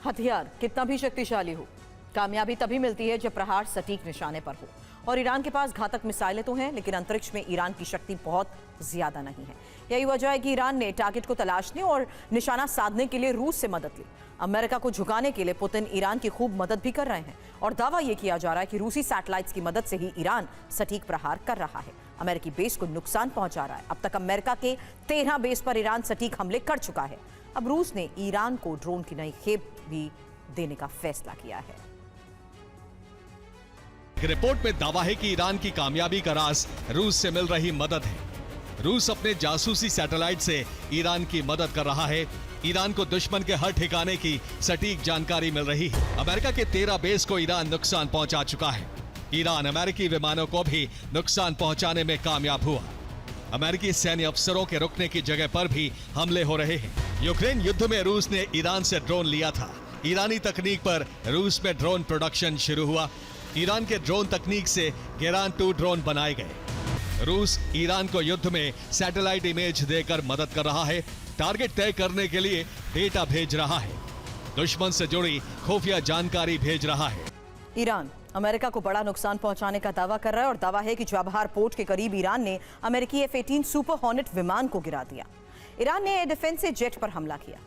हथियार कितना भी शक्तिशाली हो, कामयाबी तभी मिलती है जब प्रहार सटीक निशाने पर हो। और ईरान के पास घातक मिसाइलें तो हैं, लेकिन अंतरिक्ष में ईरान की शक्ति बहुत ज्यादा नहीं है। यही वजह है कि ईरान ने टारगेट को तलाशने और निशाना साधने के लिए रूस से मदद ली। अमेरिका को झुकाने के लिए पुतिन ईरान की खूब मदद भी कर रहे हैं और दावा यह किया जा रहा है कि रूसी सैटेलाइट्स की मदद से ही ईरान सटीक प्रहार कर रहा है, अमेरिकी बेस को नुकसान पहुंचा रहा है। अब तक अमेरिका के 13 बेस पर ईरान सटीक हमले कर चुका है। अब रूस ने ईरान को ड्रोन की नई खेप भी देने का फैसला किया है। रिपोर्ट में दावा है कि ईरान की कामयाबी का राज रूस से मिल रही मदद है। रूस अपने जासूसी सैटेलाइट से ईरान की मदद कर रहा है। ईरान को दुश्मन के हर ठिकाने की सटीक जानकारी मिल रही है। अमेरिका के 13 बेस को ईरान नुकसान पहुंचा चुका है। ईरान अमेरिकी विमानों को भी नुकसान पहुंचाने में कामयाब हुआ। अमेरिकी सैन्य अफसरों के रुकने की जगह पर भी हमले हो रहे हैं। यूक्रेन युद्ध में रूस ने ईरान से ड्रोन लिया था। ईरानी तकनीक पर रूस में ड्रोन प्रोडक्शन शुरू हुआ। ईरान के ड्रोन तकनीक से गेरान 2 ड्रोन बनाए गए। रूस ईरान को युद्ध में सैटेलाइट इमेज देकर मदद कर रहा है। टारगेट तय करने के लिए डेटा भेज रहा है। दुश्मन से जुड़ी खुफिया जानकारी भेज रहा है। ईरान अमेरिका को बड़ा नुकसान पहुंचाने का दावा कर रहा है और दावा है कि चाबहार पोर्ट के करीब ईरान ने अमेरिकी F-18 सुपर हॉर्नेट विमान को गिरा दिया। ईरान ने एयर डिफेंस से जेट पर हमला किया।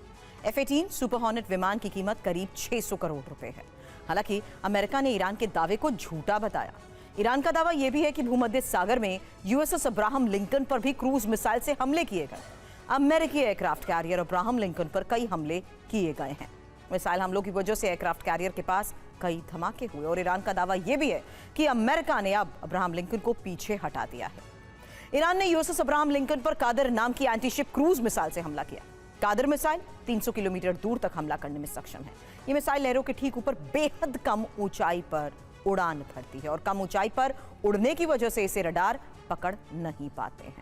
F-18 सुपर हॉर्नेट विमान की कीमत करीब 600 करोड़ रुपए है। हालांकि अमेरिका ने ईरान के दावे को झूठा बताया। ईरान का दावा यह भी है कि भूमध्य सागर में USS अब्राहम लिंकन पर भी क्रूज मिसाइल से हमले किए गए। अमेरिकी एयरक्राफ्ट कैरियर अब्राहम लिंकन पर कई हमले किए गए हैं। मिसाइल हमलों की वजह से एयरक्राफ्ट कैरियर के पास कई धमाके हुए और ईरान का दावा यह भी है कि अमेरिका ने अब अब्राहम लिंकन को पीछे हटा दिया है। ईरान ने USS अब्राहम लिंकन पर कादर नाम की एंटीशिप क्रूज मिसाइल से हमला किया। कादर मिसाइल 300 किलोमीटर दूर तक हमला करने में सक्षम है। ये मिसाइल लहरों के ठीक ऊपर बेहद कम ऊंचाई पर उड़ान भरती है और कम ऊंचाई पर उड़ने की वजह से इसे रडार पकड़ नहीं पाते हैं।